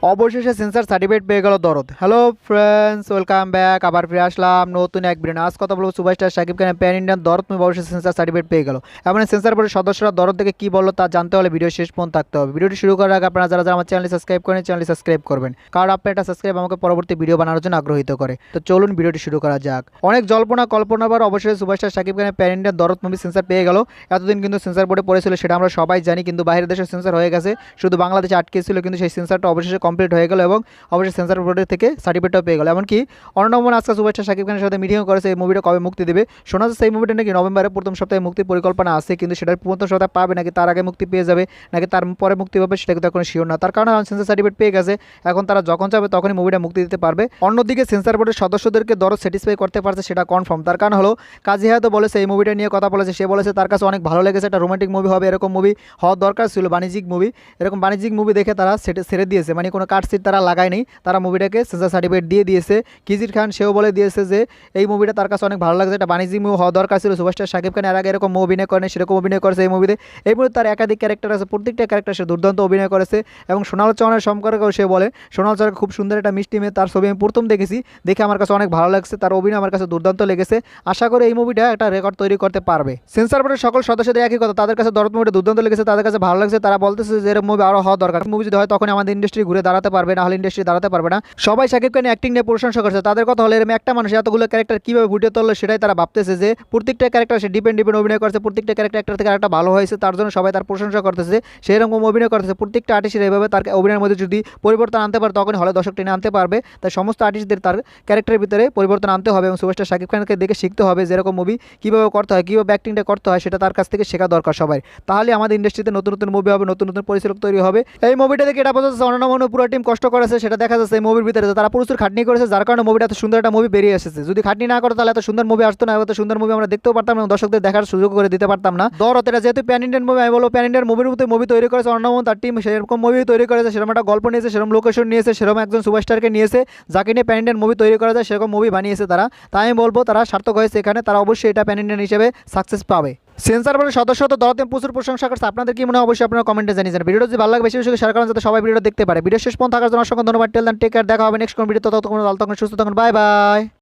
অবশেষে sensor certificate পেয়ে গেল দরদ। Hello friends, welcome back. আবার ফিরে আসলাম নতুন এক ভিডিও। আজ কথা বলবো সুপারস্টার শাকিব খানের প্যান ইন্ডিয়ান দরদ মুভি অবশেষে সেন্সার সার্টিফিকেট পেয়ে গেল। এমন সেন্সার বোর্ডের সদস্যরা দরদ থেকে কী বললো তা জানতে হলে ভিডিও শেষ পর্যন্ত থাকতে হবে। ভিডিওটি শুরু করার আগে আপনারা যারা যারা আমার চ্যানেল সাবস্ক্রাইব করেন চ্যানেল সাবস্ক্রাইব করবেন, কারণ আপনার একটা সাবস্ক্রাইব আমাকে পরবর্তী ভিডিও বানানোর জন্য আগ্রহীত করে। তো চলুন ভিডিওটি শুরু করা যাক। অনেক জল্পনা কল্পনার পর অবশেষে সুপারস্টার শাকিব খানের প্যান ইন্ডিয়ান দরদ মুভি সেন্সার পেয়ে গেল। এতদিন কিন্তু সেন্সার বোর্ডে পড়েছিল, সেটা আমরা সবাই জানি, কিন্তু বাইরের দেশে সেন্সার হয়ে গেছে, শুধু বাংলাদেশে আটকে ছিল, কিন্তু সেই সেন্সারটা অবশেষে কমপ্লিট হয়ে গেল এবং অবশ্যই সেন্সার বোর্ডের থেকে সার্টিফিকেটও পেয়ে গেল। এমনকি অর্ণবন আজকে সুপারস্টার শাকিব খানের সাথে মিটিংও করেছে এই মুভিটা কবে মুক্তি দেবে। শোনা যাচ্ছে এই মুভিটা নাকি নভেম্বরের প্রথম সপ্তাহে মুক্তির পরিকল্পনা আছে, কিন্তু সেটার প্রথম সপ্তাহে পাবে নাকি তার আগে মুক্তি পেয়ে যাবে নাকি তার পরে মুক্তি পাবে সেটা কিন্তু এখন শিওর না। তার কারণে সেন্সার সার্টিফিকেট পেয়ে গেছে, এখন তারা যখন চাবে তখনই মুভিটা মুক্তি দিতে পারবে। অন্যদিকে সেন্সার বোর্ডের সদস্যদেরকে দরদ স্যাটিসফাই করতে পারছে সেটা কনফার্ম। তার কারণ হলো কাজী হায়াতও বলেছে এই মুভিটা নিয়ে কথা বলেছে, সে বলেছে তার কাছে অনেক ভালো লেগেছে, একটা রোমান্টিক মুভি হবে, এরকম মুভি হওয়ার দরকার ছিল, বাণিজ্যিক মুভি। এরকম বাণিজ্যিক মুভি দেখে তারা ছেড়ে দিয়েছে, মানে কোনো কাট সিট তারা লাগায়নি, তারা মুভিটাকে সেন্সার সার্টিফিকেট দিয়ে দিয়েছে। কিজির খান সেও বলে দিয়েছে যে এই মুভিটা তার কাছে অনেক ভালো লাগছে, এটা বাণিজ্যিক মুভি হওয়া দরকার ছিল। সুপারস্টার শাকিব খান এর আগে এরকম অভিনয় করেন, সেরকম অভিনয় করেছে এই মুভিতে। এই মুভিতে তার একাধিক ক্যারেক্টার আছে, প্রত্যেকটা ক্যারেক্টার সে দুর্দান্ত অভিনয় করেছে। এবং সোনাল চৌহানের সম্পর্কেও সে বলে সোনাল চৌহান খুব সুন্দর একটা মিষ্টি মেয়ে, তার ছবি আমি প্রথম দেখেছি, দেখে আমার কাছে অনেক ভালো লাগছে, তার অভিনয় আমার কাছে দুর্দান্ত লেগেছে। আশা করি এই মুভিটা একটা রেকর্ড তৈরি করতে পারবে। সেন্সার বোর্ডের সকল সদস্যদের একই কথা, তাদের কাছে দরদ মুভিটা দুর্দান্ত লেগেছে, তাদের কাছে ভালো লাগছে। তারা বলতেছে যে এরকম মুভি আরও হওয়া দরকার, মুভি যদি হয় তখন আমাদের ইন্ডাস্ট্রি ঘুরে দাঁড়াতে পারবে, না হলে ইন্ডাস্ট্রি দাঁড়াতে পারবে না। সবাই শাকিব খানের অ্যাক্টিং নিয়ে প্রশংসা করছে, তাদের কথা হলে এরকম একটা মানুষ এতগুলো ক্যারেক্টার কীভাবে ফুটিয়ে তুললো সেটাই তারা ভাবতেছে, যে প্রত্যেকটা ক্যারেক্টার সে ডিপেন্ড অভিনয় করছে, প্রত্যেকটা ক্যারেক্টার একটা থেকে একটা ভালো হয়েছে, তার জন্য সবাই তার প্রশংসা করতেছে। সেই রকম অভিনয় করতেছে, প্রত্যেকটা আর্টিস্টের এইভাবে তার অভিনয়ের মধ্যে যদি পরিবর্তন আনতে পারে তখন হলে দর্শক টেনে আনতে পারবে। তাই সমস্ত আর্টিস্টদের তার ক্যারেক্টারের ভিতরে পরিবর্তন আনতে হবে এবং সুপারস্টার শাকিব খানকে দেখে শিখতে হবে যেরকম মুভি কীভাবে করতে হয়, কীভাবে অ্যাক্টিংটা করতে হয়, সেটা তার কাছ থেকে শেখা দরকার সবাই। তাহলে আমাদের ইন্ডাস্ট্রিতে নতুন নতুন মুভি হবে, নতুন নতুন পরিচালক তৈরি হবে। এই মুভিটা দেখে এটা বোঝা যাচ্ছে অনন্য পুরো টিম কষ্ট করেছে, সেটা দেখা যাচ্ছে এই মুভির ভিতরে তারা প্রচুর খাটনি করেছে, যার কারণে মুভিটা এত সুন্দর একটা মুভি বেরিয়ে এসেছে। যদি খাটনি না করতো তাহলে এত সুন্দর মুভি আসতো না, এত সুন্দর মুভি আমরা দেখতেও পারতাম না, দর্শকদের দেখার সুযোগ করে দিতে পারতাম না। দরদ এটা যেহেতু প্যান ইন্ডিয়ান মুভি, আমি বলবো প্যান ইন্ডিয়ান মুভির মধ্যে মুভি তৈরি করেছে অর্ণবন, তার টিম সেরকম মুভি তৈরি করেছে, সেরকম একটা গল্প নিয়েছে, সেরকম লোকেশন নিয়েছে, সেরকম একজন সুপারস্টারকে নিয়েছে যাকে নিয়ে প্যান ইন্ডিয়ান মুভি তৈরি করা যায়, সেরকম মুভি বানিয়েছে তারা। তাই আমি বলবো তারা সার্থক হয়েছে এখানে, তারা অবশ্যই এটা প্যান ইন্ডিয়ান হিসেবে সাকসেস পাবে। সেন্সার বোর্ডের সদস্য তো দরদে প্রচুর প্রশংসা করছে, আপনাদের কি মনে হয় অবশ্যই আপনারা কমেন্টে জানিয়ে যান। ভিডিওটা যদি ভালো লাগে বেশি বেশি শেয়ার করেন যাতে সবাই ভিডিও দেখতে পারে। ভিডিও শেষ পর্যন্ত থাকার জন্য অসংখ্য ধন্যবাদ। টেল দেন টেক কেয়ার, দেখা হবে নেক্সট কোন ভিডিও, ততক্ষণ ভালো থাকুন, সুস্থ থাকুন, বাই বাই।